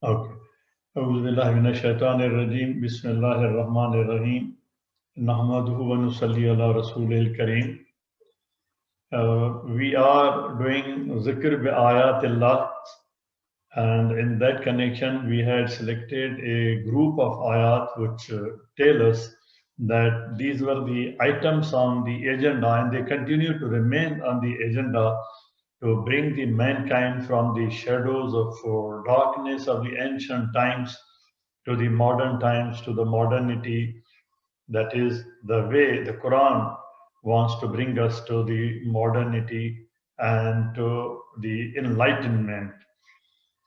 Okay. أعوذ بالله من الشيطان الرجيم بسم الله الرحمن الرحيم نحمده ونصلي على رسوله الكريم. We are doing zikr bi ayatillah, and in that connection we had selected a group of ayat which tell us that these were the items on the agenda and they continue to remain on the agenda to bring the mankind from the shadows of darkness of the ancient times to the modern times, to the modernity. That is the way the Quran wants to bring us to the modernity and to the enlightenment.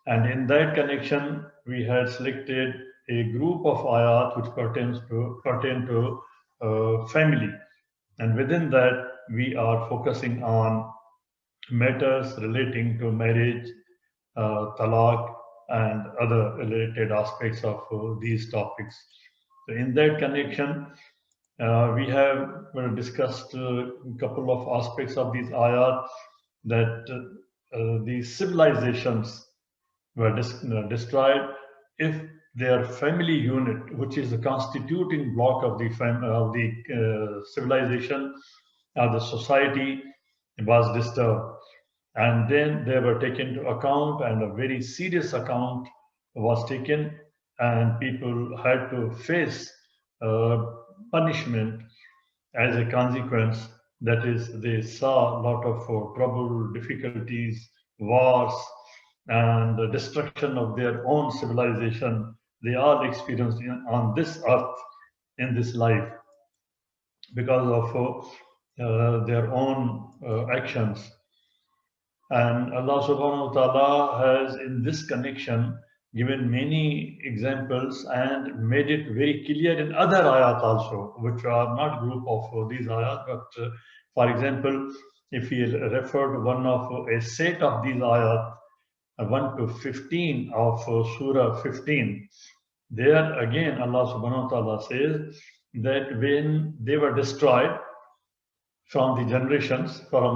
And in that connection, we had selected a group of ayat which pertain to family. And within that, we are focusing on matters relating to marriage, talaq, and other related aspects of these topics. So in that connection, we have discussed a couple of aspects of these ayat, that the civilizations were destroyed if their family unit, which is the constituting block of the civilization or the society, was disturbed. And then they were taken into account, and a very serious account was taken, and people had to face uh, punishment as a consequence. That is, they saw a lot of trouble, difficulties, wars, and the destruction of their own civilization. They all experienced on this earth, in this life, because of their own actions. And Allah subhanahu wa ta'ala has, in this connection, given many examples and made it very clear in other ayat also, which are not group of these ayat. But for example, if we refer to one of a set of these ayat, 1 to 15 of Surah 15, there again Allah subhanahu wa ta'ala says that when they were destroyed, from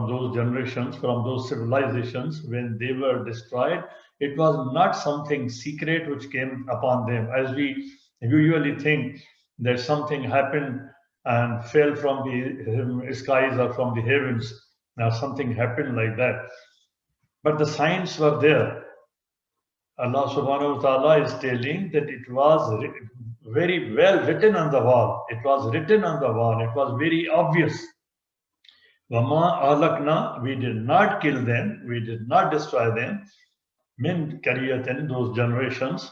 those civilizations, when they were destroyed, it was not something secret which came upon them, as we usually think that something happened and fell from the skies or from the heavens. Now, something happened like that. But the signs were there. Allah subhanahu wa ta'ala is telling that it was very well written on the wall. It was written on the wall. It was very obvious. Wama alakna, we did not kill them, we did not destroy them. Min kariyatin, those generations.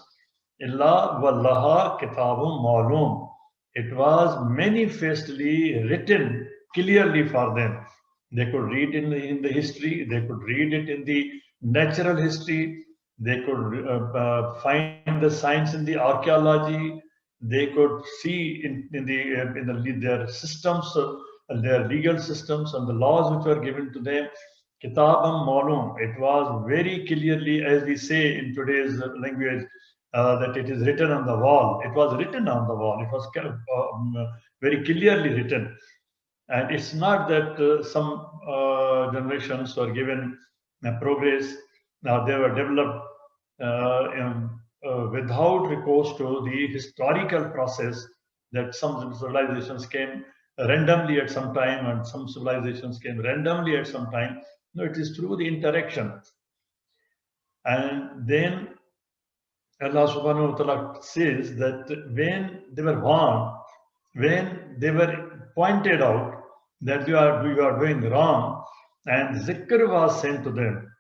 Illa wallaha kitabum ma'lum. It was manifestly written clearly for them. They could read in the history, they could read it in the natural history, they could find the signs in the archaeology, they could see in their systems, their legal systems and the laws which were given to them. Kitabam Malum. It was very clearly, as we say in today's language, that it is written on the wall. It was written on the wall. It was very clearly written. And it's not that some generations were given progress. Now they were developed without recourse to the historical process, that some civilizations came randomly at some time and some civilizations came randomly at some time. No, it is through the interaction. And then Allah subhanahu wa ta'ala says that when they were warned, when they were pointed out that you are doing wrong, and zikr was sent to them.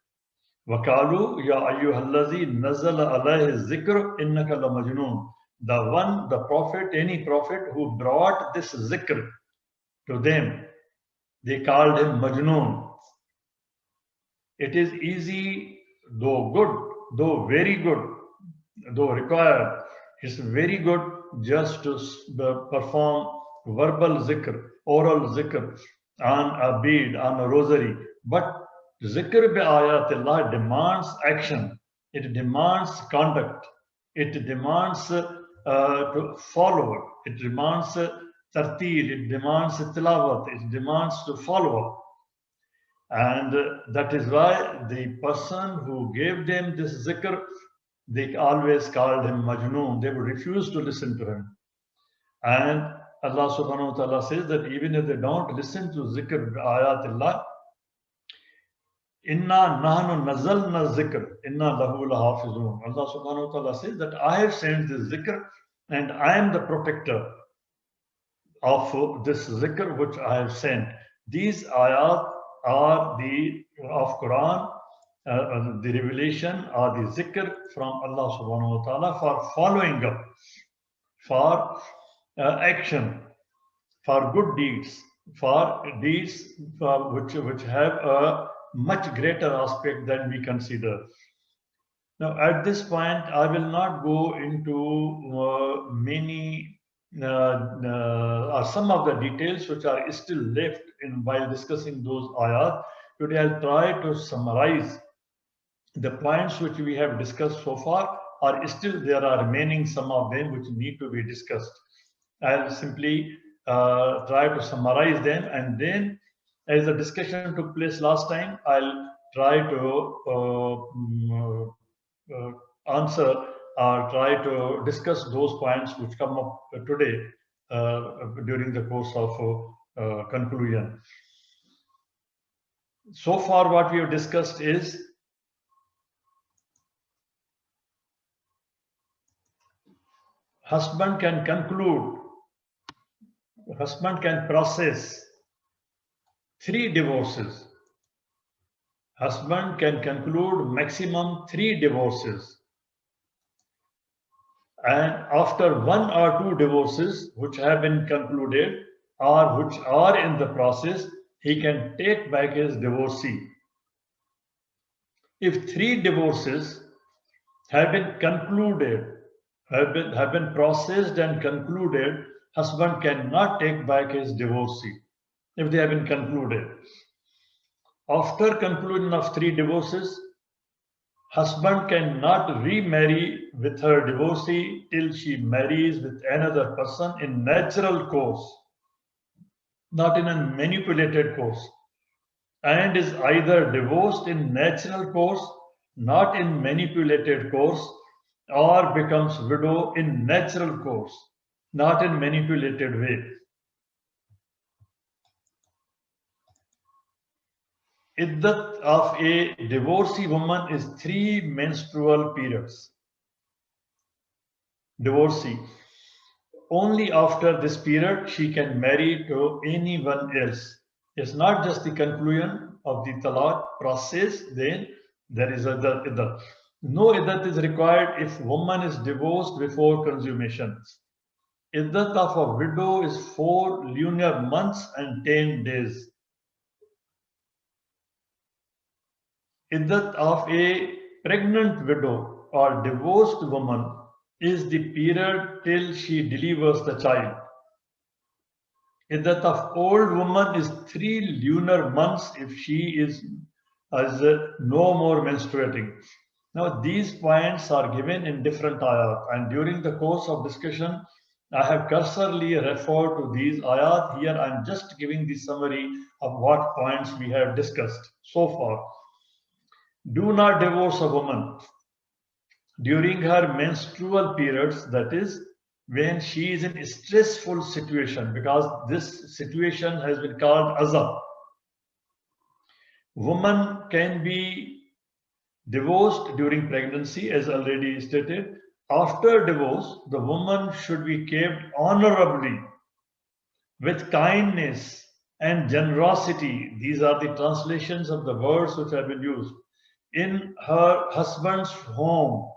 Wakalu ya ayyuhallazi nazala alayhi zikr innaka la majnoon. The prophet, any prophet who brought this zikr to them, they called him Majnoon. It is easy, though good, though very good, though required, it's very good just to perform verbal zikr, oral zikr on a bead, on a rosary. But zikr bi ayatillah demands action, it demands conduct, it demands to follow, it demands tartil, it demands tilawat, it demands to follow up. And that is why the person who gave them this zikr, they always called him Majnoon. They would refuse to listen to him. And Allah subhanahu wa ta'ala says that even if they don't listen to zikr ayatillah, Inna nahnu nazalna zikr, inna lahu lahafizun. Allah subhanahu wa ta'ala says that I have sent this zikr and I am the protector of this zikr which I have sent. These ayat are the of Quran, the revelation or the zikr from Allah subhanahu wa ta'ala for following up, for action, for good deeds, for deeds which have a much greater aspect than we consider. Now, at this point, I will not go into many or some of the details which are still left in while discussing those ayat. Today, I'll try to summarize the points which we have discussed so far, or still there are remaining some of them which need to be discussed. I'll simply try to summarize them, and then as the discussion took place last time, I'll try to answer or try to discuss those points which come up today during the course of conclusion. So far, what we have discussed is husband can conclude, husband can process 3 divorces. Husband can conclude maximum 3 divorces. And after 1 or 2 divorces which have been concluded or which are in the process, he can take back his divorcee. If 3 divorces have been concluded, have been processed and concluded, husband cannot take back his divorcee if they have been concluded. After conclusion of 3 divorces, husband cannot remarry with her divorcee till she marries with another person in natural course, not in a manipulated course, and is either divorced in natural course, not in manipulated course, or becomes widow in natural course, not in manipulated way. Iddat of a divorcee woman is 3 menstrual periods. Divorcee. Only after this period she can marry to anyone else. It's not just the conclusion of the talaq process, then there is iddat. No iddat is required if woman is divorced before consummation. Iddat of a widow is 4 lunar months and 10 days. Iddat of a pregnant widow or divorced woman is the period till she delivers the child. Iddat of old woman is 3 lunar months if she is no more menstruating. Now these points are given in different ayat, and during the course of discussion I have cursorily referred to these ayat. Here I am just giving the summary of what points we have discussed so far. Do not divorce a woman during her menstrual periods, that is, when she is in a stressful situation, because this situation has been called azab. Woman can be divorced during pregnancy, as already stated. After divorce, the woman should be kept honorably, with kindness and generosity. These are the translations of the words which have been used. In her husband's home,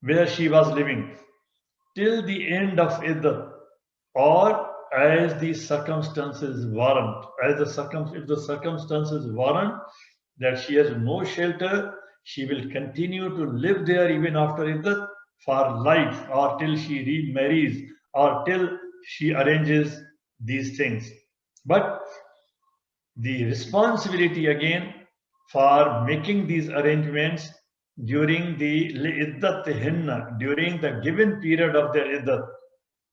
where she was living, till the end of iddat, or as the circumstances warrant. If the circumstances warrant that she has no shelter, she will continue to live there even after iddat for life, or till she remarries, or till she arranges these things. But the responsibility again for making these arrangements during the iddat hinna, during the given period of their iddat,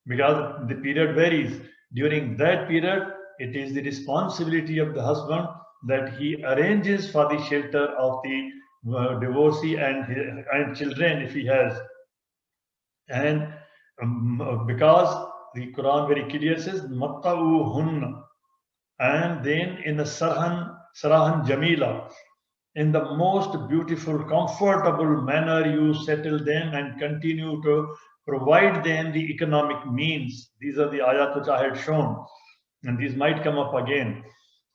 because the period varies. During that period, it is the responsibility of the husband that he arranges for the shelter of the divorcee and children if he has. And because the Quran very clear says, Matta'uhunna. And then in the Sarahan Jamila, in the most beautiful, comfortable manner, you settle them and continue to provide them the economic means. These are the ayat which I had shown, and these might come up again.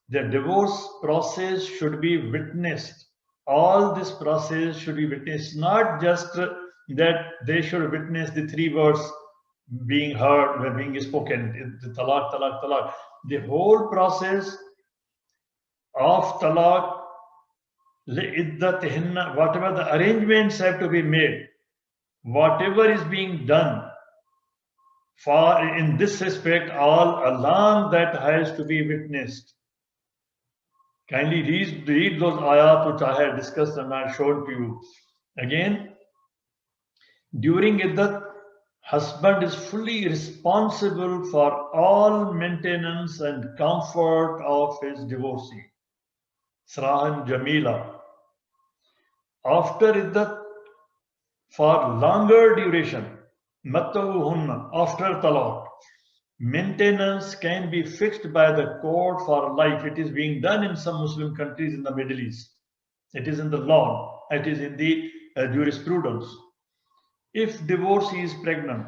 The divorce process should be witnessed. All this process should be witnessed, not just that they should witness the 3 words being heard, being spoken, the talaq, talaq, talaq. The whole process of talaq, whatever the arrangements have to be made, whatever is being done for in this respect, all along that has to be witnessed. Kindly read those ayat which I had discussed and I showed to you. Again, during iddat, husband is fully responsible for all maintenance and comfort of his divorcee. Sarahan Jamila. After iddat, for longer duration, Matta'uhunna, after talaq, maintenance can be fixed by the court for life. It is being done in some Muslim countries in the Middle East. It is in the law. It is in the jurisprudence. If divorcee is pregnant,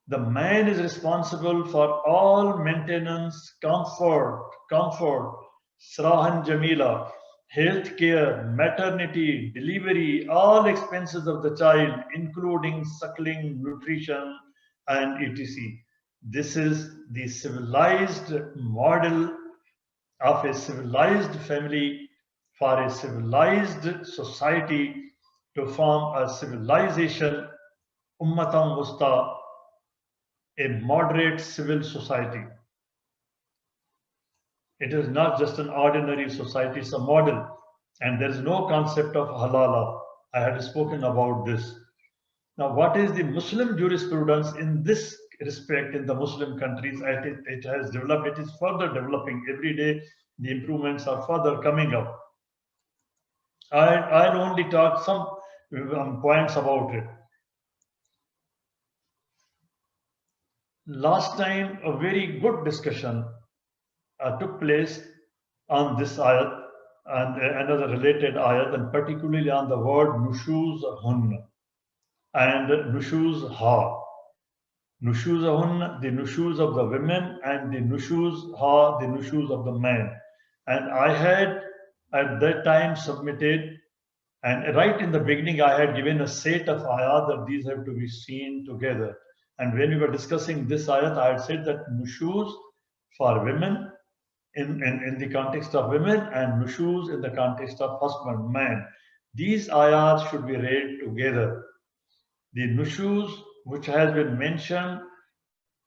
the man is responsible for all maintenance, comfort, Sarahan Jamila, health care, maternity, delivery, all expenses of the child, including suckling, nutrition, and etc. This is the civilized model of a civilized family for a civilized society to form a civilization, Ummatan Wusta, a moderate civil society. It is not just an ordinary society, it's a model. And there is no concept of halala. I had spoken about this. Now, what is the Muslim jurisprudence in this respect in the Muslim countries? It has developed, it is further developing. Every day, the improvements are further coming up. I'll only talk some points about it. Last time, a very good discussion took place on this ayat and another related ayat, and particularly on the word nushuz hun and nushuz ha. Nushuz hun, the nushuz of the women, and the nushuz ha, the nushuz of the man. And I had at that time submitted, and right in the beginning, I had given a set of ayat that these have to be seen together. And when we were discussing this ayat, I had said that nushuz for women in the context of women and nushuz in the context of husband, man. These ayats should be read together. The nushuz, which has been mentioned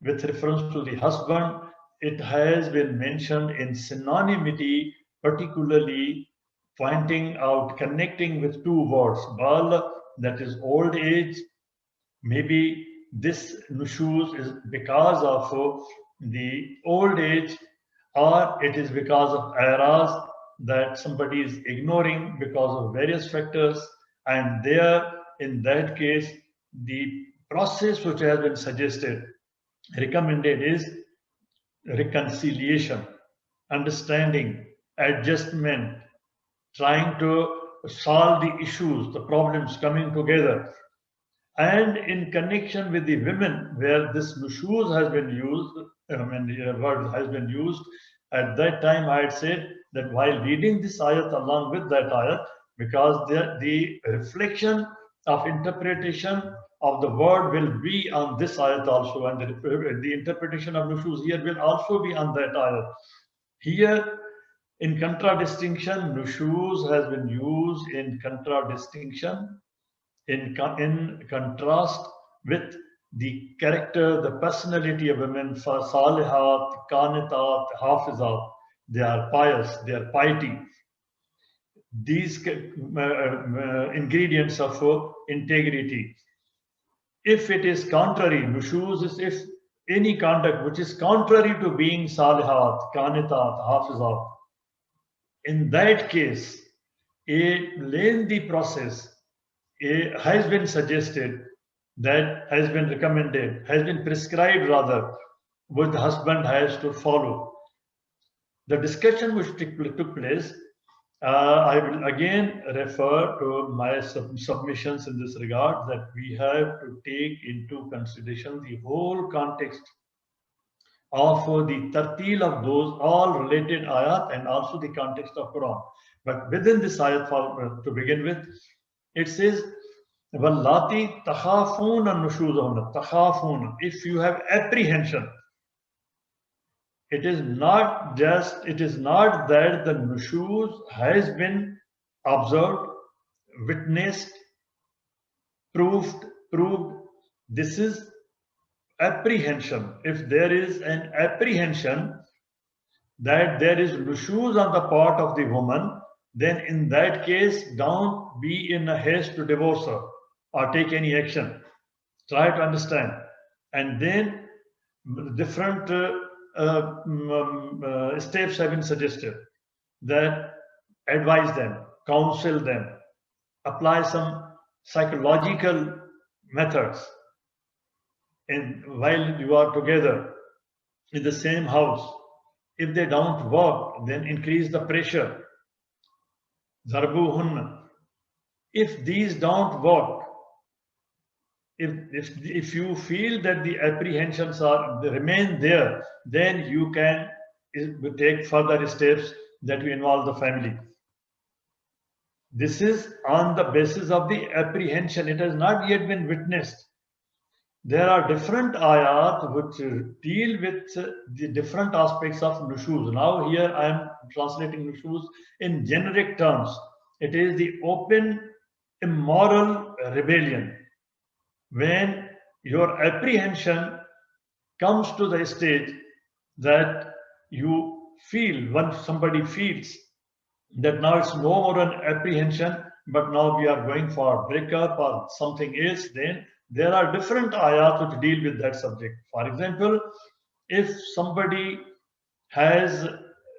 with reference to the husband, it has been mentioned in synonymity, particularly pointing out, connecting with 2 words, bal, that is old age. Maybe this nushuz is because of the old age, or it is because of errors that somebody is ignoring because of various factors. And there, in that case, the process which has been suggested, recommended, is reconciliation, understanding, adjustment, trying to solve the issues, the problems coming together. And in connection with the women, where this nushuz has been used, word has been used, at that time I had said that while reading this ayat along with that ayat, because the reflection of interpretation of the word will be on this ayat also, and the interpretation of nushuz here will also be on that ayat. Here, in contradistinction, nushuz has been used in contradistinction, in contrast with the character, the personality of women. For salihat, qanitat, hafizat, they are pious, they are piety. These ingredients of integrity. If it is contrary, nushuz is if any conduct which is contrary to being salihat, qanitat, hafizat, in that case, a lengthy process has been suggested, that has been recommended, has been prescribed rather, which the husband has to follow. The discussion which took place, I will again refer to my submissions in this regard, that we have to take into consideration the whole context of the tartil of those all related ayat and also the context of Quran. But within this ayat, to begin with, it says, Wallati takhafuna nushuzahunna. Takhafuna. If you have apprehension, it is not that the nushuz has been observed, witnessed, proved. This is apprehension. If there is an apprehension that there is nushuz on the part of the woman, then in that case, don't be in a haste to divorce her or take any action. Try to understand. And then different steps have been suggested, that advise them, counsel them, apply some psychological methods. And while you are together in the same house, if they don't work, then increase the pressure. Zarbuhunna. If these don't work, if you feel that the apprehensions remain there, then you can take further steps that will involve the family. This is on the basis of the apprehension. It has not yet been witnessed. There are different ayat which deal with the different aspects of nushuz. Now here I am translating nushuz in generic terms. It is the open immoral rebellion. When your apprehension comes to the stage that you feel, when somebody feels that now it's no more an apprehension, but now we are going for breakup or something else, then there are different ayat which deal with that subject. For example, if somebody has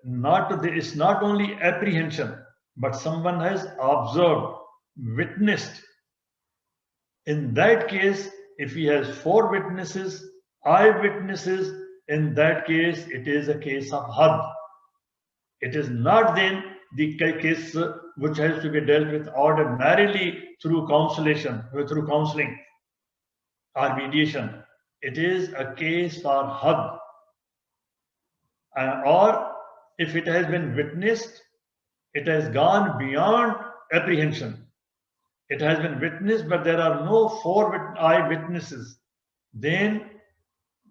it's not only apprehension, but someone has observed, witnessed. In that case, if he has 4 witnesses, eyewitnesses, in that case, it is a case of had. It is not then the case which has to be dealt with ordinarily through counseling or mediation. It is a case for had. Or if it has been witnessed, it has gone beyond apprehension. It has been witnessed, but there are no 4 eyewitnesses. Then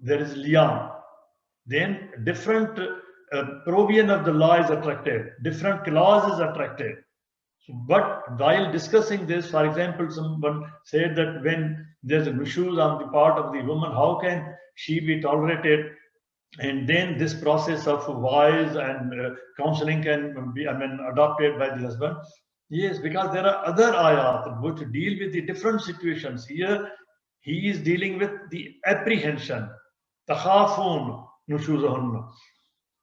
there is liam. Then different provision of the law is attracted. Different clauses attracted. So, but while discussing this, for example, someone said that when there's a nushuz on the part of the woman, how can she be tolerated? And then this process of wise and counseling can be, adopted by the husband. Yes, because there are other ayat which deal with the different situations. Here, he is dealing with the apprehension. Takhafun nushuzahunna.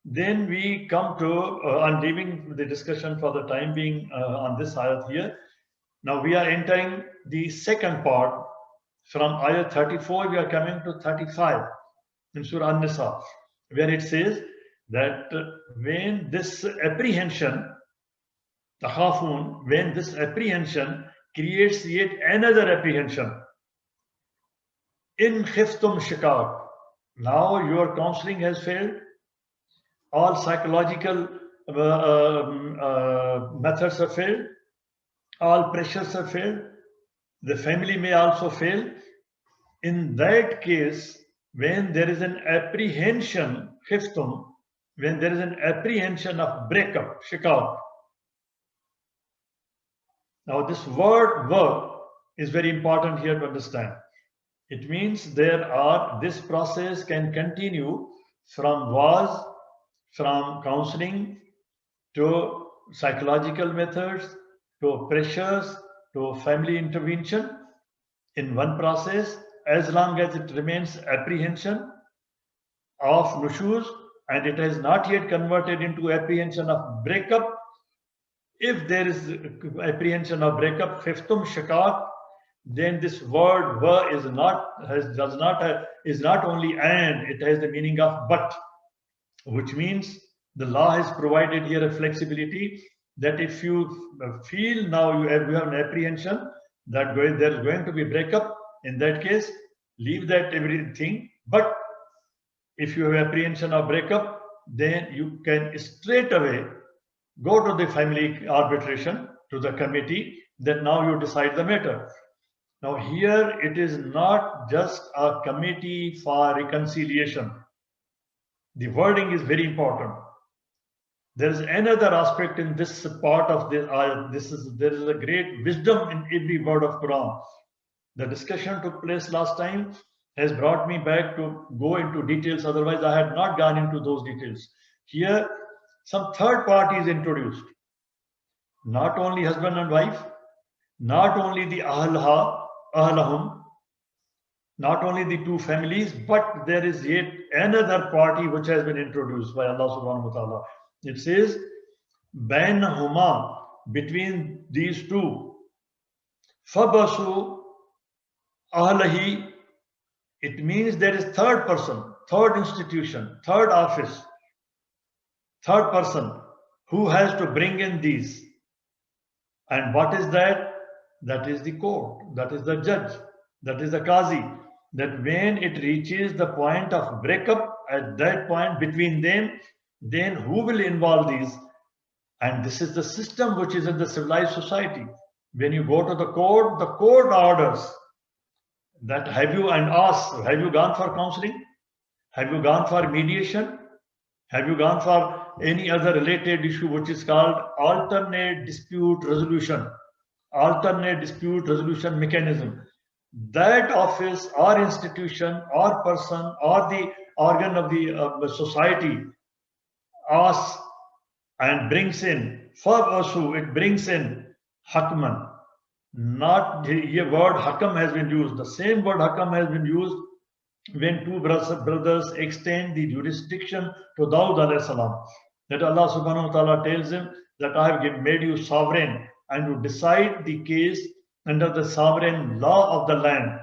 Then we come to, I'm leaving the discussion for the time being on this ayat here. Now we are entering the second part. From ayat 34, we are coming to 35 in Surah An-Nisa, where it says that when this apprehension, takhafun, when this apprehension creates yet another apprehension, in khiftum shikak, now your counseling has failed, all psychological methods have failed, all pressures have failed, the family may also fail. In that case, when there is an apprehension, khiftum, when there is an apprehension of breakup, shikak. Now this word is very important here to understand. It means this process can continue from from counseling to psychological methods, to pressures, to family intervention in one process, as long as it remains apprehension of nushuz and it has not yet converted into apprehension of breakup. If there is apprehension of breakup, khiftum shikak, then this word wa is not is not only and, it has the meaning of but, which means the law has provided here a flexibility that if you feel now you have an apprehension that there is going to be breakup, in that case, leave that everything. But if you have apprehension of breakup, then you can straight away go to the family arbitration, to the committee, that now you decide the matter. Now here it is not just a committee for reconciliation. The wording is very important. There is another aspect in this part of the there is a great wisdom in every word of Quran. The discussion took place last time has brought me back to go into details. Otherwise, I had not gone into those details. Here, some third party is introduced. Not only husband and wife, not only the ahlahum, not only the two families, but there is yet another party which has been introduced by Allah subhanahu wa ta'ala. It says, bainahuma, between these two, fabasu ahlahi. It means there is third person, third institution, third office, third person who has to bring in these. And what is that? That is the court, that is the judge, that is the qazi. That when it reaches the point of breakup, at that point between them, then who will involve these? And this is the system which is in the civilized society. When you go to the court orders that have you gone for counseling? Have you gone for mediation? Have you gone for any other related issue which is called alternate dispute resolution mechanism? That office or institution or person or the organ of the society asks and brings in, for asu, it brings in hakman. Not here word hakam has been used. The same word hakam has been used when two brothers extend the jurisdiction to Dawud alayhi salam. That Allah subhanahu wa ta'ala tells him that I have made you sovereign and you decide the case under the sovereign law of the land.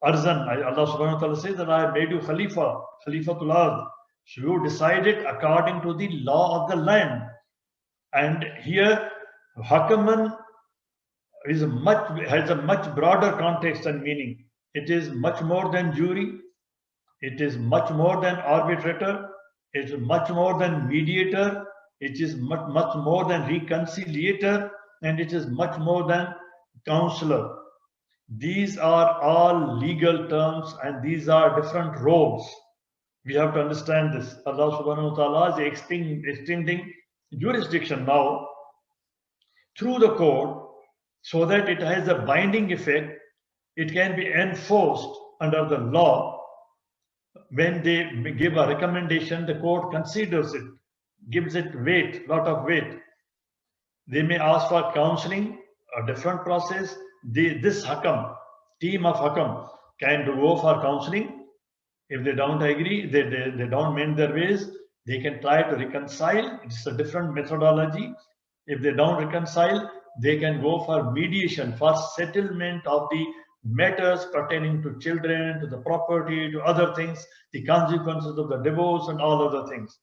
Arzan, Allah subhanahu wa ta'ala says that I have made you Khalifatul Ard. So you decide it according to the law of the land. And here, Hakaman has a much broader context and meaning. It is much more than jury. It is much more than arbitrator. It is much more than mediator. It is much more than reconciliator. And it is much more than counselor. These are all legal terms and these are different roles. We have to understand this. Allah subhanahu wa ta'ala is extending jurisdiction now through the court so that it has a binding effect. It can be enforced under the law. When they give a recommendation, the court considers it, gives it weight, lot of weight. They may ask for counseling, a different process. This hakam, team of hakam, can go for counseling. If they don't agree, they don't mend their ways, they can try to reconcile. It's a different methodology. If they don't reconcile, they can go for mediation, for settlement of the matters pertaining to children, to the property, to other things, the consequences of the divorce and all other things.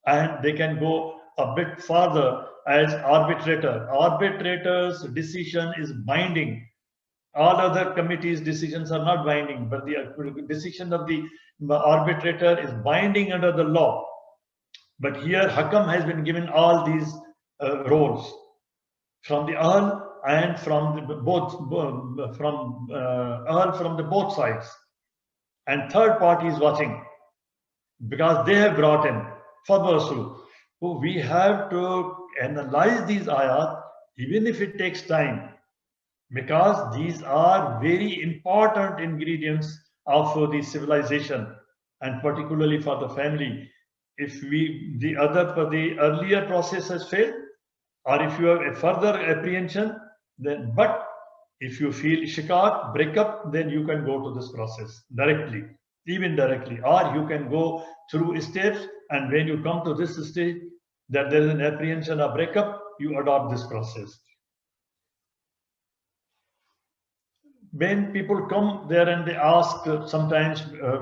And they can go a bit further as arbitrator. Arbitrator's decision is binding. All other committees' decisions are not binding, but the decision of the arbitrator is binding under the law. But here, Hakam has been given all these roles from the Ahl and from the both sides. And third party is watching because they have brought in Fabasu. So we have to analyze these ayat, even if it takes time, because these are very important ingredients of the civilization and particularly for the family. If the earlier process has failed, or if you have a further apprehension, then but if you feel shikak, break up, then you can go to this process directly, even directly, or you can go through steps. And when you come to this stage that there is an apprehension of breakup, you adopt this process. When people come there and they ask, sometimes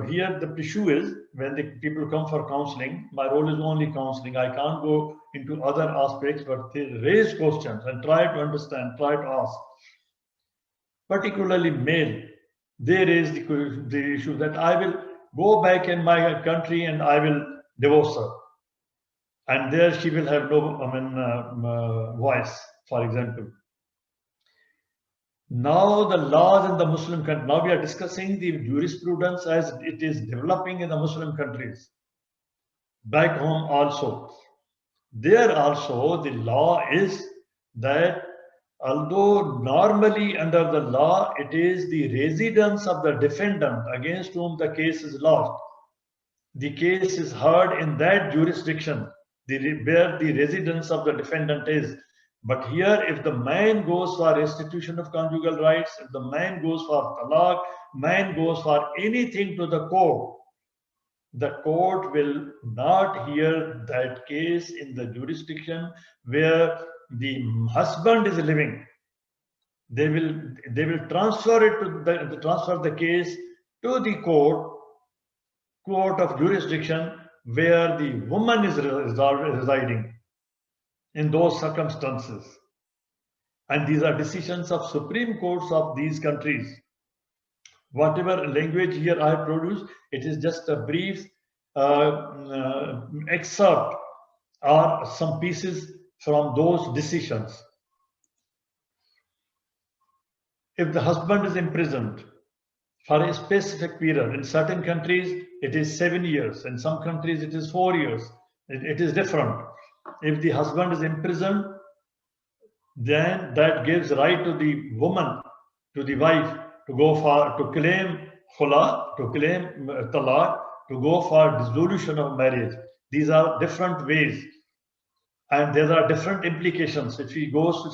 here the issue is when the people come for counseling, my role is only counseling. I can't go into other aspects, but they raise questions and try to understand, try to ask. Particularly male, they raise the issue that I will go back in my country and I will divorce her. And there she will have no voice, for example. Now the laws in the Muslim country, now we are discussing the jurisprudence as it is developing in the Muslim countries. Back home also. There also the law is that although normally under the law it is the residence of the defendant against whom the case is lodged, the case is heard in that jurisdiction where the residence of the defendant is. But here, if the man goes for restitution of conjugal rights, if the man goes for talaq, man goes for anything to the court will not hear that case in the jurisdiction where the husband is living. They will transfer it to transfer the case to the court of jurisdiction where the woman is residing in those circumstances. And these are decisions of Supreme Courts of these countries. Whatever language here I have produced, it is just a brief excerpt or some pieces from those decisions. If the husband is imprisoned for a specific period, in certain countries it is 7 years, in some countries it is 4 years, it is different. If the husband is imprisoned, then that gives right to the woman, to the wife, to claim khula, to claim talaq, to go for dissolution of marriage. These are different ways, and there are different implications. If she goes for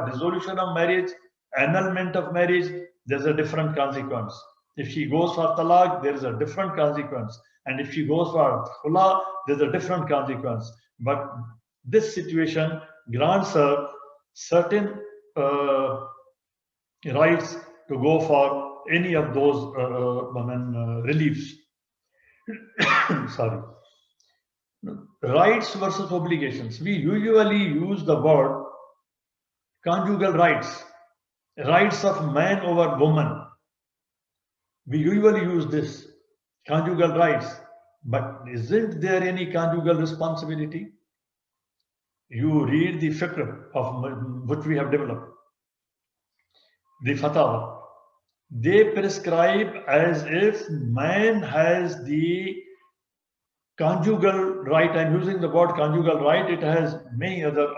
dissolution of marriage, annulment of marriage, there's a different consequence. If she goes for talaq, there is a different consequence, and if she goes for khula, there's a different consequence. But this situation grants her certain rights to go for any of those reliefs. Sorry. Rights versus obligations. We usually use the word conjugal rights, rights of man over woman. We usually use this, conjugal rights. But isn't there any conjugal responsibility? You read the fiqh of which we have developed, the fatwa. They prescribe as if man has the conjugal right. I'm using the word conjugal right. It has many other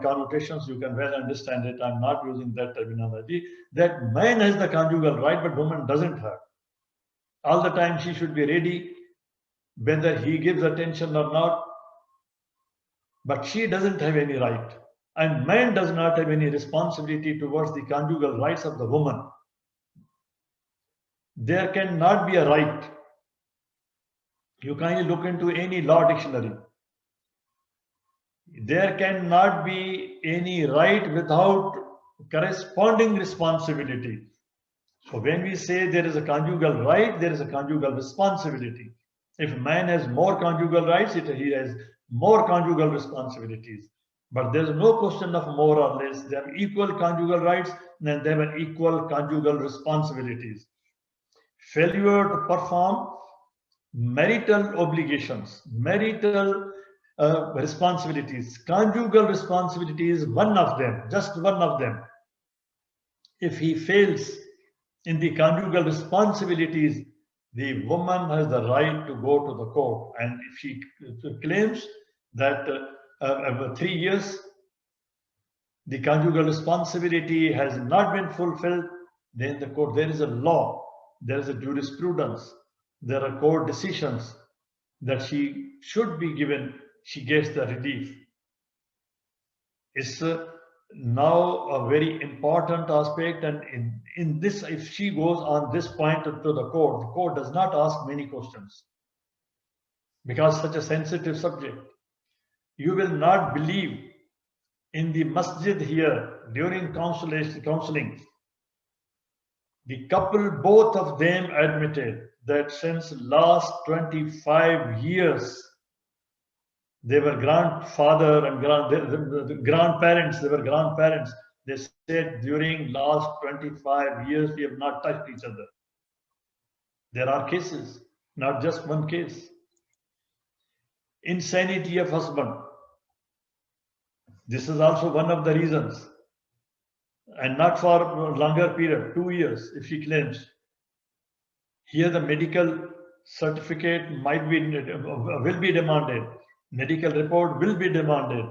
connotations. You can well understand it. I'm not using that terminology. That man has the conjugal right, but woman doesn't have. All the time she should be ready, whether he gives attention or not. But she doesn't have any right. And man does not have any responsibility towards the conjugal rights of the woman. There cannot be a right. You kindly look into any law dictionary. There cannot be any right without corresponding responsibility. So when we say there is a conjugal right, there is a conjugal responsibility. If man has more conjugal rights, he has more conjugal responsibilities. But there is no question of more or less. They have equal conjugal rights and they have equal conjugal responsibilities. Failure to perform marital obligations, marital responsibilities, conjugal responsibility is one of them, just one of them. If he fails in the conjugal responsibilities, the woman has the right to go to the court. And if she claims that 3 years, the conjugal responsibility has not been fulfilled, then the court, there is a law, there is a jurisprudence, there are court decisions that she should be given, she gets the relief. It's now a very important aspect, and in this, if she goes on this point to the court does not ask many questions because such a sensitive subject. You will not believe In the masjid here, during counseling, the couple, both of them admitted that since last 25 years, they were grandfather and grandparents, they were grandparents. They said during last 25 years, we have not touched each other. There are cases, not just one case. Insanity of husband. This is also one of the reasons. And not for a longer period, 2 years, if he claims. Here the medical certificate will be demanded. Medical report will be demanded.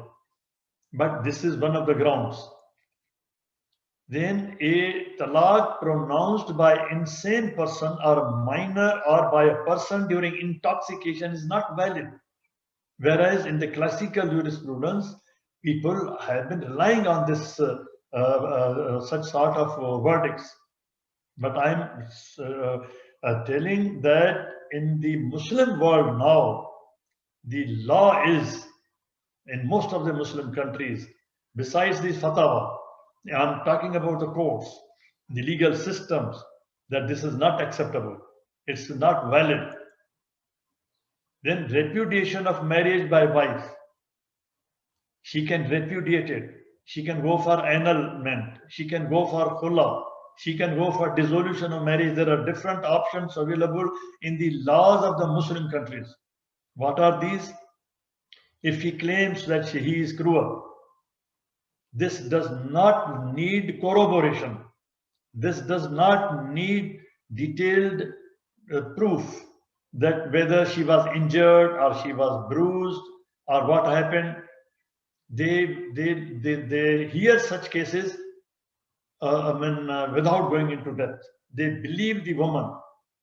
But this is one of the grounds. Then a talaq pronounced by insane person or minor or by a person during intoxication is not valid. Whereas in the classical jurisprudence, people have been relying on this such sort of verdicts. But I'm telling that in the Muslim world now, the law is in most of the Muslim countries, besides these fatwa, I'm talking about the courts, the legal systems, that this is not acceptable. It's not valid. Then repudiation of marriage by wife. She can repudiate it. She can go for annulment. She can go for khula. She can go for dissolution of marriage. There are different options available in the laws of the Muslim countries. What are these? If he claims that he is cruel, this does not need corroboration. This does not need detailed proof that whether she was injured or she was bruised or what happened. They hear such cases without going into depth. They believe the woman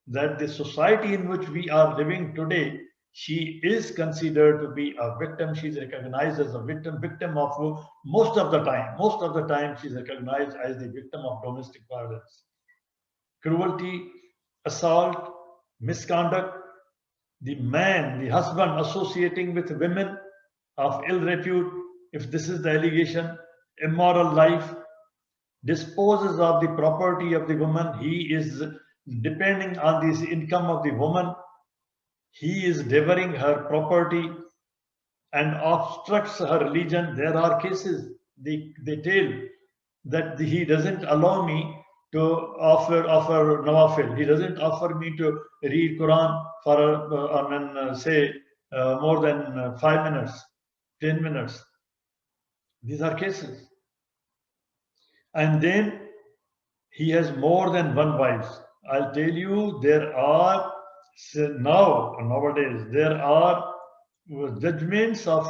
that the society in which we are living today, she is considered to be a victim. She is recognized as a victim of most of the time she is recognized as the victim of domestic violence. Cruelty, assault, misconduct, the man, the husband associating with women of ill repute, if this is the allegation, immoral life, disposes of the property of the woman. He is depending on the income of the woman. He is devouring her property and obstructs her religion. There are cases, they tell that he doesn't allow me to offer nawafil. He doesn't offer me to read Quran for say more than 5 minutes, 10 minutes. These are cases. And then he has more than one wife. I'll tell you, there are nowadays there are judgments of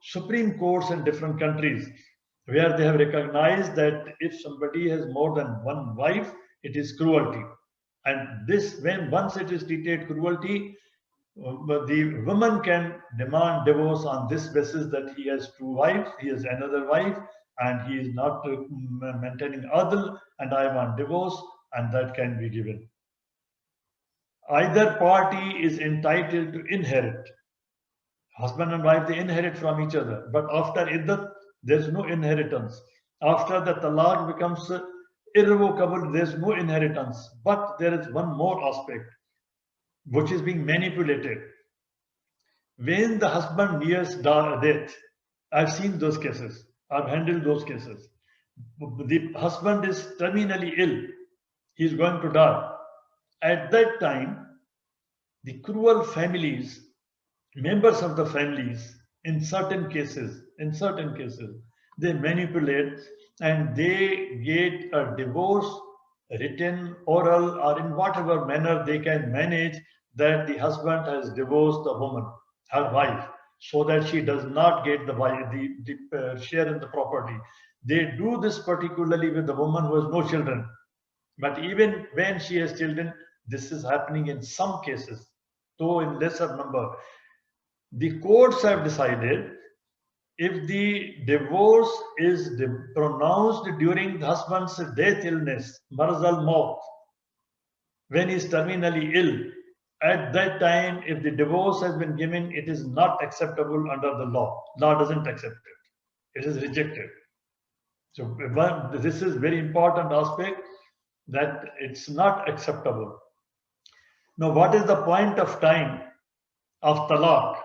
Supreme Courts in different countries where they have recognized that if somebody has more than one wife, it is cruelty. And this, when once it is treated cruelty, the woman can demand divorce on this basis that he has two wives, he has another wife, and he is not maintaining adl, and I want divorce, and that can be given. Either party is entitled to inherit. Husband and wife, they inherit from each other. But after iddat, there's no inheritance. After the talaq becomes irrevocable, there's no inheritance. But there is one more aspect, which is being manipulated. When the husband nears death, I've seen those cases. I've handled those cases. The husband is terminally ill. He's going to die. At that time, the cruel families, members of the families, in certain cases, they manipulate and they get a divorce, written, oral, or in whatever manner they can manage, that the husband has divorced the woman, her wife, so that she does not get the share in the property. They do this particularly with the woman who has no children. But even when she has children, this is happening in some cases, though in lesser number. The courts have decided if the divorce is pronounced during the husband's death illness, marz al-maut, when he is terminally ill, at that time, if the divorce has been given, it is not acceptable under the law. Law doesn't accept it. It is rejected. So this is very important aspect, that it's not acceptable. Now, what is the point of time of talaq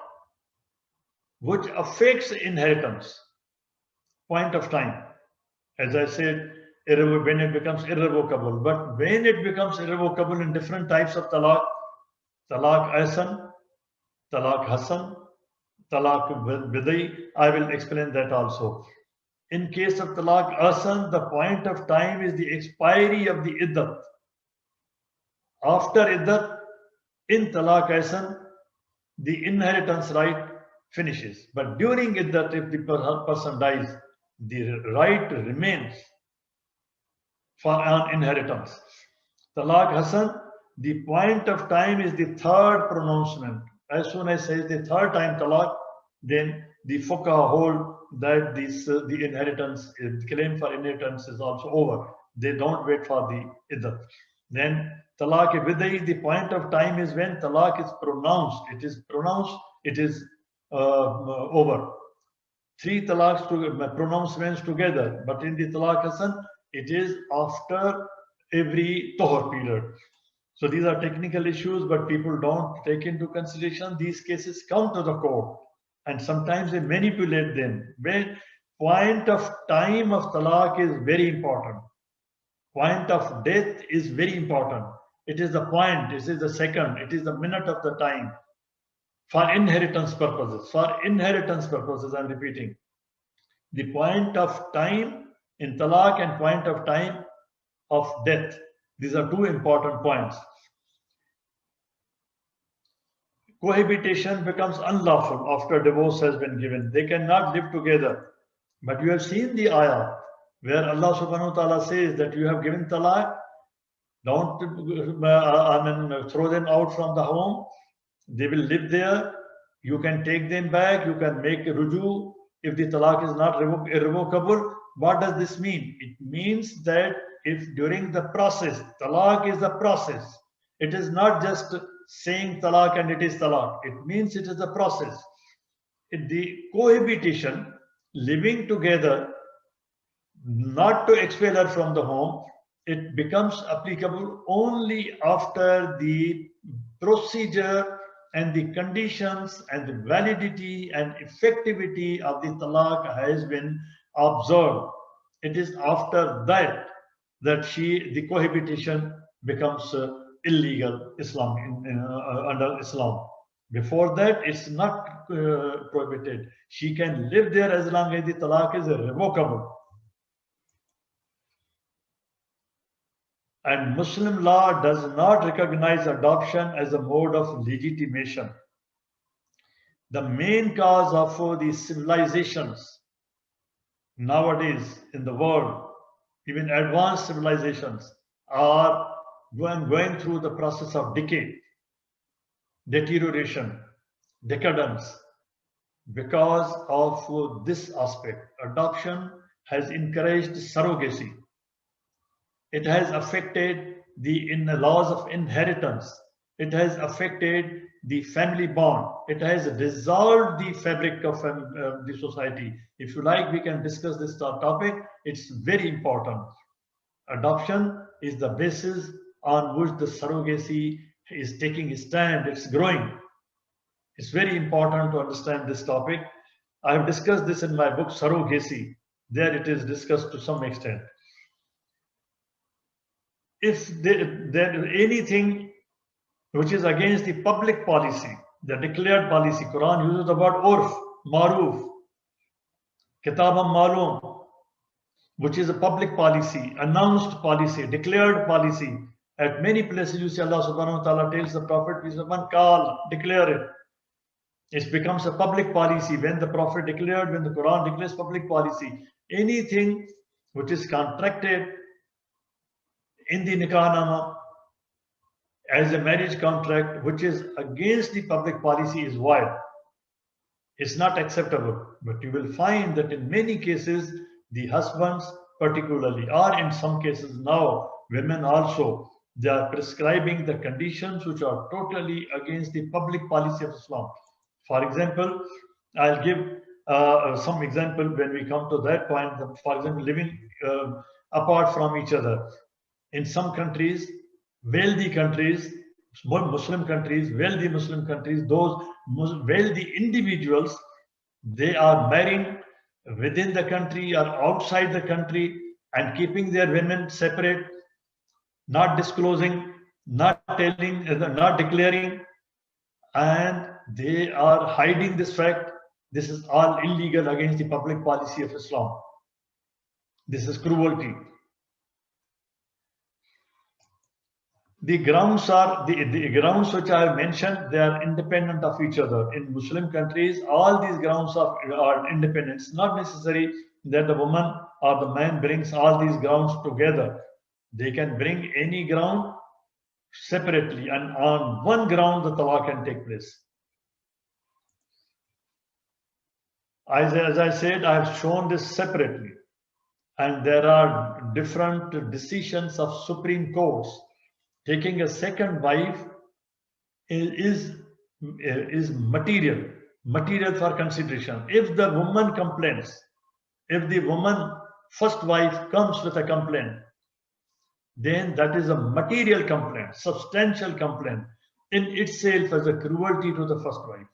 which affects inheritance? Point of time, as I said, when it becomes irrevocable. But when it becomes irrevocable in different types of talaq, talaq ahsan, talaq hasan, talaq bidai, I will explain that also. In case of talaq ahsan, the point of time is the expiry of the iddat. After iddat, in talaq ahsan, the inheritance right finishes. But during iddat, if the person dies, the right remains for an inheritance. Talaq hasan, the point of time is the third pronouncement. As soon as I say the third time talaq, then the fuqaha hold that the inheritance, the claim for inheritance is also over. They don't wait for the iddat. Then talaq bidai, the point of time is when talaq is pronounced. It is pronounced, it is over. 3 talaqs pronouncements together, but in the talaq hasan, it is after every tohar period. So these are technical issues, but people don't take into consideration. These cases come to the court, and sometimes they manipulate them. When point of time of talaq is very important. Point of death is very important. It is the point, it is the second, it is the minute of the time. For inheritance purposes, I'm repeating. The point of time in talaq and point of time of death. These are 2 important points. Cohabitation becomes unlawful after divorce has been given. They cannot live together. But you have seen the ayah where Allah subhanahu wa ta'ala says that you have given talaq, don't throw them out from the home. They will live there. You can take them back. You can make ruju if the talaq is not irrevocable. What does this mean? It means that if during the process, talaq is the process. It is not just saying talaq and it is talaq. It means it is a process. In the cohabitation, living together, not to expel her from the home, it becomes applicable only after the procedure and the conditions and the validity and effectivity of the talaq has been observed. It is after that the cohabitation becomes illegal under Islam. Before that, it's not prohibited. She can live there as long as the talaq is revocable. And Muslim law does not recognize adoption as a mode of legitimation. The main cause of the civilizations nowadays in the world, even advanced civilizations, are going through the process of decay, deterioration, decadence, because of this aspect. Adoption has encouraged surrogacy. It has affected the laws of inheritance. It has affected the family bond. It has dissolved the fabric of the society. If you like, we can discuss this topic. It's very important. Adoption is the basis on which the surrogacy is taking a stand. It's growing. It's very important to understand this topic. I have discussed this in my book, Surrogacy. There it is discussed to some extent. If there is anything which is against the public policy, the declared policy, Quran uses the word urf, maruf, kitabam malum, which is a public policy, announced policy, declared policy. At many places you see Allah subhanahu wa ta'ala tells the Prophet, declare it. It becomes a public policy when the Prophet declared, when the Quran declares public policy. Anything which is contracted in the Nikahnama as a marriage contract which is against the public policy is void. It's not acceptable. But you will find that in many cases, the husbands particularly, or in some cases now, women also, they are prescribing the conditions which are totally against the public policy of Islam. For example, I'll give some example when we come to that point. For example, living apart from each other. In some countries, wealthy countries, Muslim countries, wealthy Muslim countries, those wealthy individuals, they are marrying within the country or outside the country and keeping their women separate, not disclosing, not telling, not declaring, and they are hiding this fact. This is all illegal against the public policy of Islam. This is cruelty. The grounds are the grounds which I have mentioned. They are independent of each other. In Muslim countries, all these grounds are independent. It's not necessary that the woman or the man brings all these grounds together. They can bring any ground separately, and on one ground the talaq can take place. As I said, I have shown this separately, and there are different decisions of Supreme Courts. Taking a second wife is material for consideration. If the woman complains, if the woman first wife comes with a complaint, then that is a material complaint, substantial complaint in itself as a cruelty to the first wife.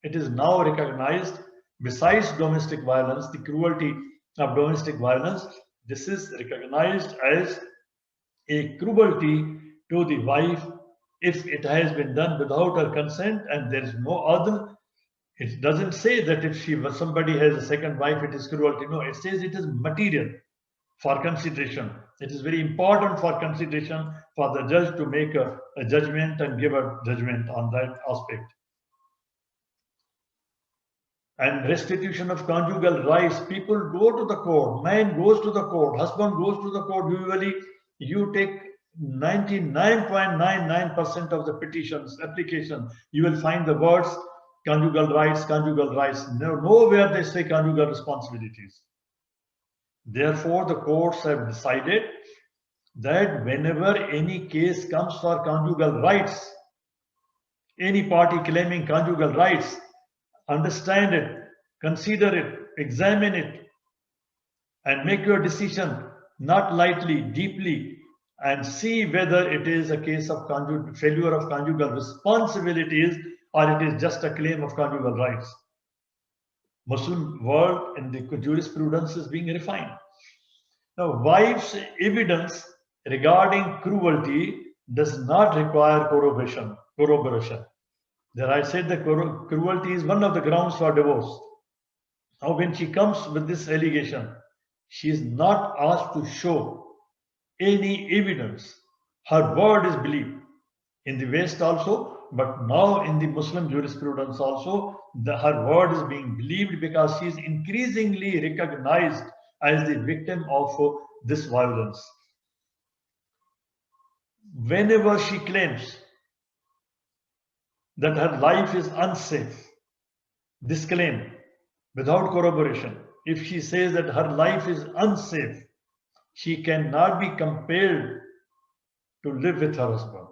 It is now recognized, besides domestic violence, the cruelty of domestic violence, this is recognized as a cruelty to the wife if it has been done without her consent and there is no other. It doesn't say that if somebody has a second wife, it is cruelty. No, it says it is material for consideration. It is very important for consideration for the judge to make a judgment and give a judgment on that aspect. And restitution of conjugal rights. People go to the court, man goes to the court, husband goes to the court. Usually you take 99.99% of the petitions, application, you will find the words conjugal rights, conjugal rights. Nowhere they say conjugal responsibilities. Therefore, the courts have decided that whenever any case comes for conjugal rights, any party claiming conjugal rights, understand it, consider it, examine it, and make your decision not lightly, deeply, and see whether it is a case of failure of conjugal responsibilities or it is just a claim of conjugal rights. Muslim world in the jurisprudence is being refined. Now, wife's evidence regarding cruelty does not require corroboration. There I said that cruelty is one of the grounds for divorce. Now, when she comes with this allegation, she is not asked to show any evidence. Her word is believed. In the West also, but now in the Muslim jurisprudence also, her word is being believed because she is increasingly recognized as the victim of this violence. Whenever she claims that her life is unsafe, this claim without corroboration, if she says that her life is unsafe, she cannot be compelled to live with her husband.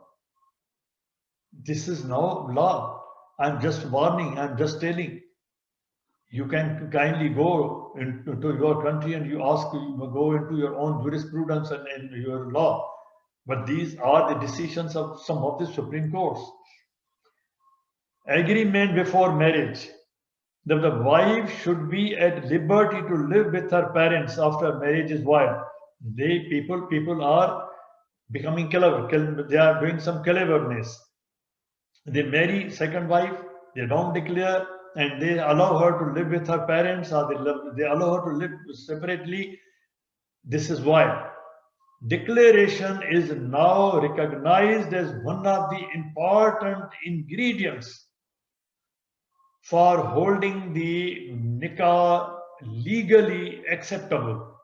This is now law. I'm just warning, I'm just telling. You can kindly go into your country and you go into your own jurisprudence and your law. But these are the decisions of some of the Supreme Courts. Agreement before marriage. That the wife should be at liberty to live with her parents after marriage is void. People are becoming clever. They are doing some cleverness. They marry second wife, they don't declare, and they allow her to live with her parents, or they allow her to live separately. This is why declaration is now recognized as one of the important ingredients for holding the nikah legally acceptable.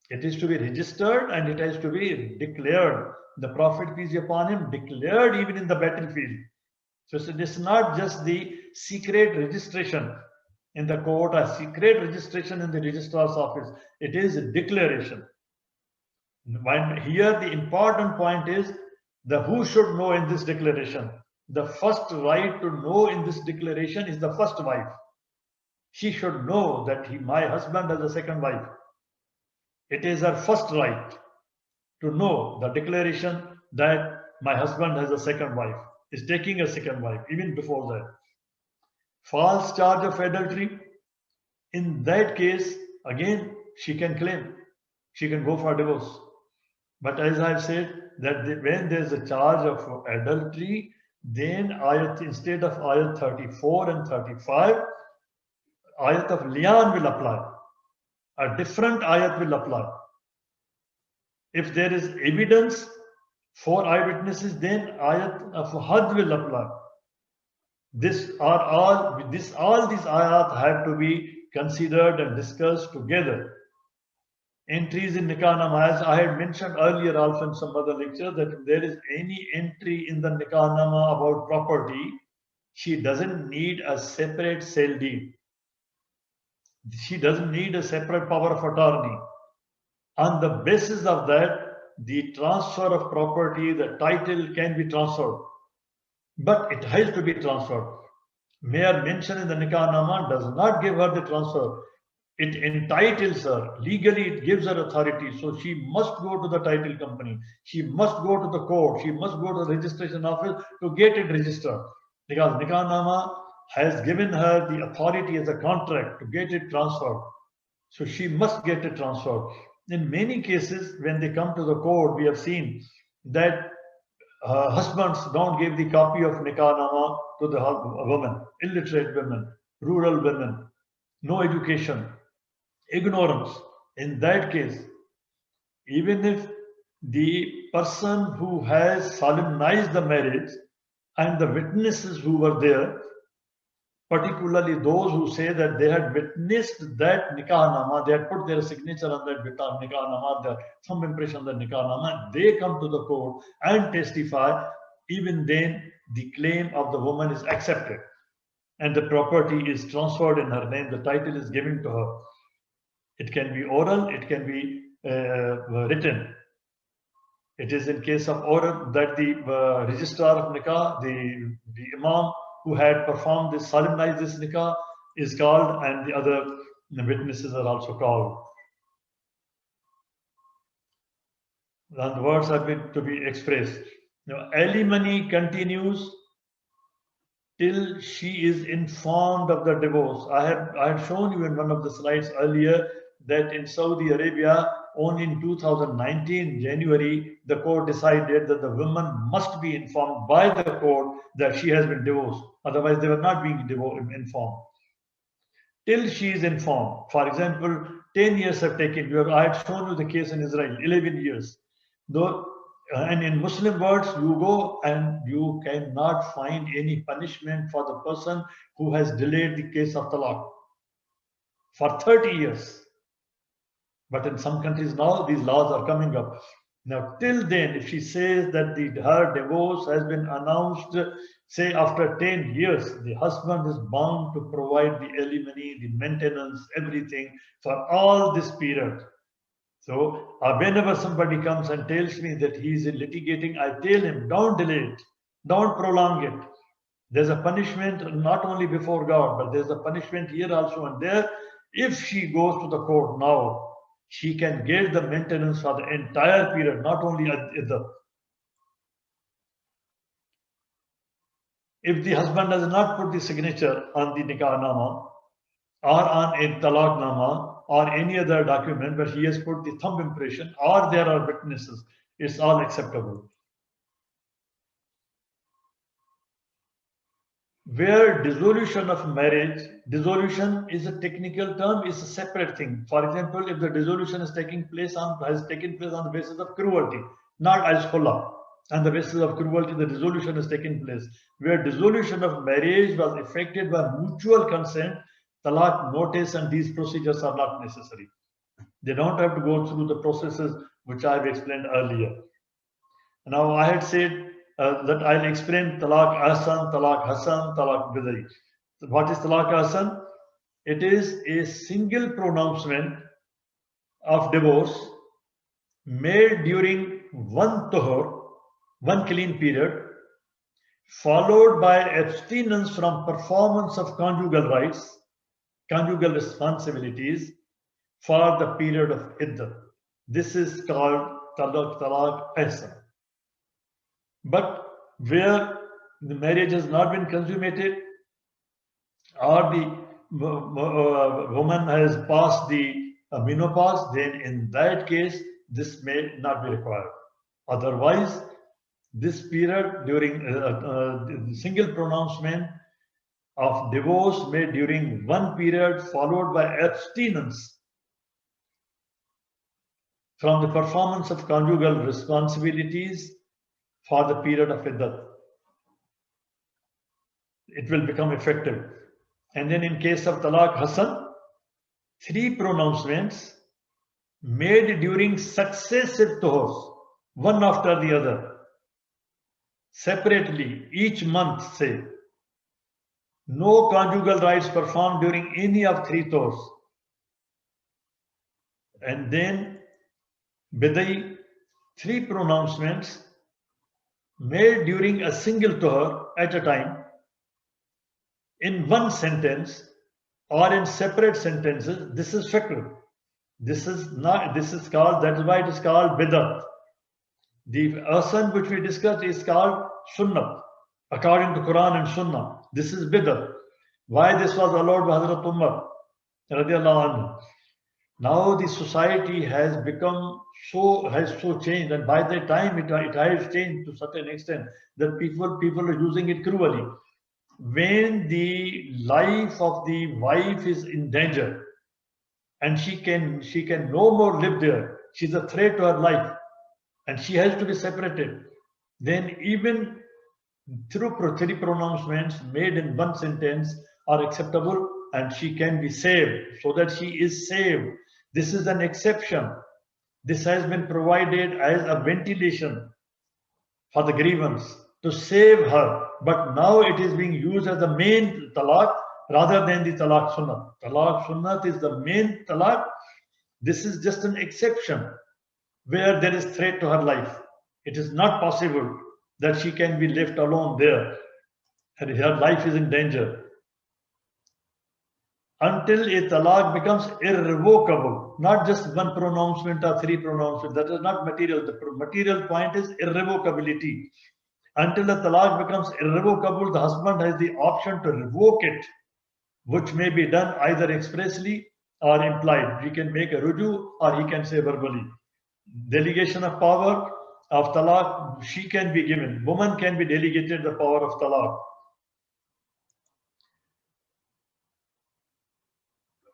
It is to be registered and it has to be declared. The Prophet, peace be upon him, declared even in the battlefield. So it is not just the secret registration in the court or secret registration in the registrar's office. It is a declaration. Here the important point is who should know in this declaration. The first right to know in this declaration is the first wife. She should know that my husband has a second wife. It is her first right to know the declaration that my husband has a second wife, is taking a second wife, even before that. False charge of adultery, in that case, again, she can claim, she can go for divorce. But as I've said, that when there's a charge of adultery, then ayat, instead of ayat 34 and 35, ayat of liyan will apply. A different ayat will apply. If there is evidence for eyewitnesses, then ayat of had will apply. All these ayat have to be considered and discussed together. Entries in Nikah Nama, as I had mentioned earlier also in some other lecture, that if there is any entry in the Nikah Nama about property, she doesn't need a separate sale deed. She doesn't need a separate power of attorney. On the basis of that, the transfer of property, the title can be transferred. But it has to be transferred. Mere mention in the Nikah Nama does not give her the transfer. It entitles her. Legally, it gives her authority. So she must go to the title company. She must go to the court. She must go to the registration office to get it registered. Because Nikah Nama has given her the authority as a contract to get it transferred. So she must get it transferred. In many cases, when they come to the court, we have seen that husbands don't give the copy of Nikah Nama to the women, illiterate women, rural women, no education, ignorance. In that case, even if the person who has solemnized the marriage and the witnesses who were there, particularly those who say that they had witnessed that Nikah Nama, they had put their signature on that Nikah Nama, their thumb impression on the Nikah Nama, they come to the court and testify, even then the claim of the woman is accepted and the property is transferred in her name, the title is given to her. It can be oral, it can be written. It is in case of oral that the registrar of Nikah, the Imam who had performed this, solemnized this Nikah, is called, and the other witnesses are also called. And the words are to be expressed. Now, alimony continues till she is informed of the divorce. I had shown you in one of the slides earlier that in Saudi Arabia, only in 2019, January, the court decided that the woman must be informed by the court that she has been divorced. Otherwise, they were not being informed. Till she is informed. For example, 10 years have taken. I had shown you the case in Israel, 11 years. And in Muslim words, you go and you cannot find any punishment for the person who has delayed the case of talaq for 30 years. But in some countries now, these laws are coming up. Now, till then, if she says that her divorce has been announced, say after 10 years, the husband is bound to provide the alimony, the maintenance, everything for all this period. So whenever somebody comes and tells me that he is litigating, I tell him, don't delay it, don't prolong it. There's a punishment not only before God, but there's a punishment here also and there. If she goes to the court now, she can get the maintenance for the entire period, not only if the husband does not put the signature on the Nikah Nama or on a Talaq Nama or any other document, but he has put the thumb impression or there are witnesses, it's all acceptable. Where dissolution of marriage, dissolution is a technical term, is a separate thing. For example, if the dissolution is has taken place on the basis of cruelty, not as khula. On the basis of cruelty, the dissolution has taken place. Where dissolution of marriage was effected by mutual consent, talaq notice and these procedures are not necessary. They don't have to go through the processes which I've explained earlier. Now, I had said that I'll explain talaq ahsan, talaq hasan, talaq bidai. What is talaq ahsan? It is a single pronouncement of divorce made during one tuhur, one clean period, followed by abstinence from performance of conjugal rights, conjugal responsibilities for the period of iddah. This is called talaq ihsan. But where the marriage has not been consummated, or the woman has passed the menopause, then in that case, this may not be required. Otherwise, this period during the single pronouncement of divorce made during one period followed by abstinence from the performance of conjugal responsibilities for the period of iddah. It will become effective. And then in case of talaq hasan, 3 pronouncements made during successive tuhurs, one after the other, separately, each month, say, no conjugal rites performed during any of 3 tuhurs. And then bidai, 3 pronouncements made during a single tuhur at a time, in one sentence or in separate sentences. This is fiqh. This is called, that is why it is called bidat. The ahsan which we discussed is called sunnah, according to Quran and Sunnah. This is bidat. Why this was allowed by Hazrat Umar radiallahu anhu. Now the society has become so changed, and by the time it has changed to such an extent that people are using it cruelly. When the life of the wife is in danger and she can no more live there, she's a threat to her life and she has to be separated, then even through 3 pronouncements made in one sentence are acceptable and she can be saved, so that she is saved. This is an exception. This has been provided as a ventilation for the grievance to save her. But now it is being used as the main talaq rather than the talaq sunnah. Talaq sunnah is the main talaq. This is just an exception where there is threat to her life. It is not possible that she can be left alone there and her life is in danger. Until a talaq becomes irrevocable, not just one pronouncement or 3 pronouncements. That is not material. The material point is irrevocability. Until the talaq becomes irrevocable, the husband has the option to revoke it, which may be done either expressly or implied. He can make a ruju or he can say verbally. Delegation of power of talaq, she can be given. Woman can be delegated the power of talaq.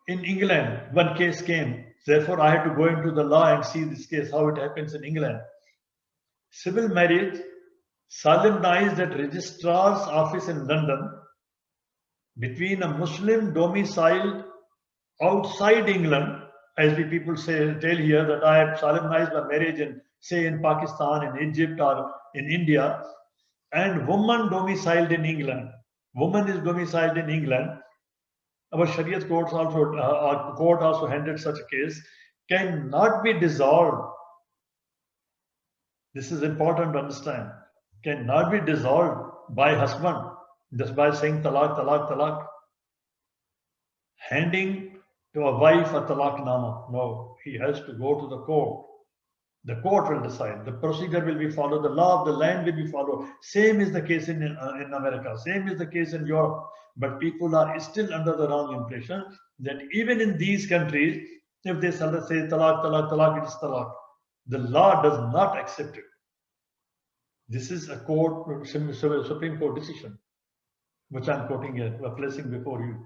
In England, one case came. Therefore, I had to go into the law and see this case, how it happens in England. Civil marriage solemnized at Registrar's Office in London between a Muslim domiciled outside England, as we people tell here that I have solemnized my marriage in, say, in Pakistan, in Egypt, or in India, and woman domiciled in England. Woman is domiciled in England. Our Shariat court also handled such a case, cannot be dissolved. This is important to understand. Cannot be dissolved by husband just by saying talaq, talaq, talaq. Handing to a wife a talaq nama. No, he has to go to the court. The court will decide. The procedure will be followed. The law of the land will be followed. Same is the case in America. Same is the case in Europe. But people are still under the wrong impression that even in these countries, if they say talaq, talaq, talaq, it is talaq. The law does not accept it. This is a Supreme Court decision, which I'm quoting here, placing before you.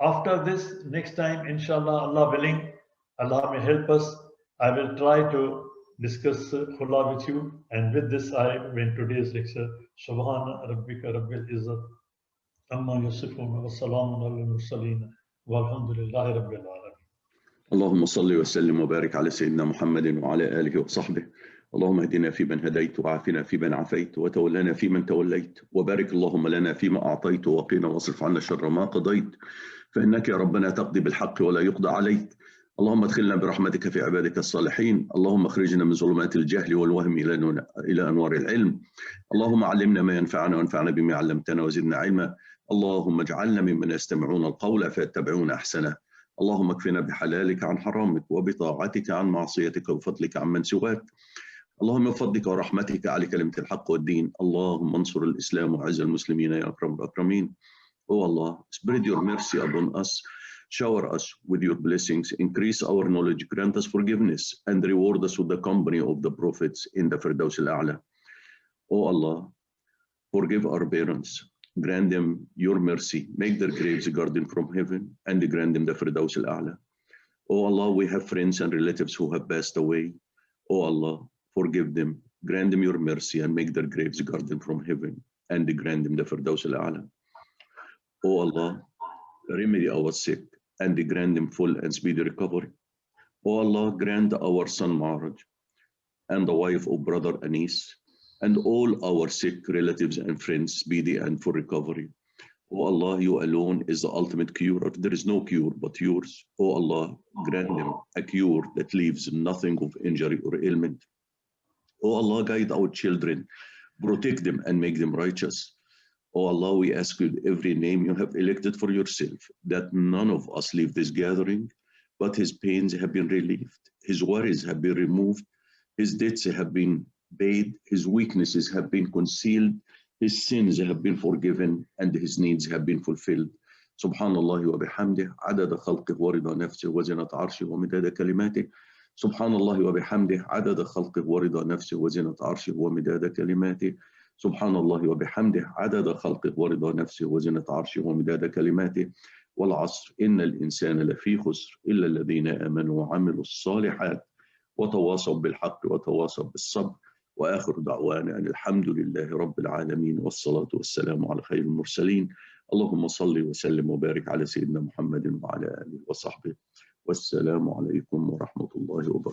After this, next time, inshallah, Allah willing, Allah may help us. I will try to discuss khula with you. And with this, I end today's lecture. Subhana rabbika rabbil izzat amma yasifun wa salamun ala al-mursaleen walhamdulillahi rabbil alamin. اللهم صل وسلم وبارك على سيدنا محمد وعلى آله وصحبه. اللهم اهدنا فيمن هديت وعافنا فيمن عافيت وتولنا فيمن توليت وبارك اللهم لنا فيما أعطيت وقنا واصرف عنا شر ما قضيت فإنك يا ربنا تقضي بالحق ولا يقضى عليك. اللهم ادخلنا برحمتك في عبادك الصالحين. اللهم اخرجنا من ظلمات الجهل والوهم إلى أنوار العلم. اللهم علمنا ما ينفعنا وانفعنا بما علمتنا وزدنا علما. اللهم اجعلنا ممن يستمعون القول فيتبعون أحسنه. اللهم اكفنا بحلالك عن حرامك وبطاعتك عن معصيتك وبفضلك عن من سواك. اللهم بفضلك ورحمتك على كلمة الحق والدين. اللهم انصر الإسلام وعز المسلمين يا أكرم الأكرمين. Oh Allah, spread your mercy upon us, shower us with your blessings, increase our knowledge, grant us forgiveness, and reward us with the company of the prophets in the Firdaus al-A'la. Oh Allah, forgive our parents, grant them your mercy, make their graves a garden from heaven, and grant them the Firdaus al-A'la. Oh Allah, we have friends and relatives who have passed away. Oh Allah, forgive them, grant them your mercy, and make their graves a garden from heaven, and grant them the Firdaus al-A'la. Oh Allah, remedy our sick and grant them full and speedy recovery. Oh Allah, grant our son Maraj and the wife of brother Anis and all our sick relatives and friends speedy and full recovery. Oh Allah, you alone is the ultimate cure. There is no cure but yours. Oh Allah, grant them a cure that leaves nothing of injury or ailment. Oh Allah, guide our children, protect them and make them righteous. Oh Allah, we ask you every name you have elected for yourself, that none of us leave this gathering, but his pains have been relieved, his worries have been removed, his debts have been paid, his weaknesses have been concealed, his sins have been forgiven, and his needs have been fulfilled. Subhanallah wa bihamdih, adada khalqih wa rida nafsih wa zinat arshih wa midada kalimatih. Subhanallah wa bihamdih, adada khalqih wa rida nafsih wa zinat arshih wa midada kalimatih. سبحان الله وبحمده عدد خلقه ورضا نفسه وزنة عرشه ومداد كلماته والعصر إن الإنسان لفي خسر إلا الذين آمنوا وعملوا الصالحات وتواصوا بالحق وتواصوا بالصبر وآخر دعوانا أن الحمد لله رب العالمين والصلاة والسلام على خير المرسلين. اللهم صل وسلم وبارك على سيدنا محمد وعلى آله وصحبه والسلام عليكم ورحمة الله وبركاته.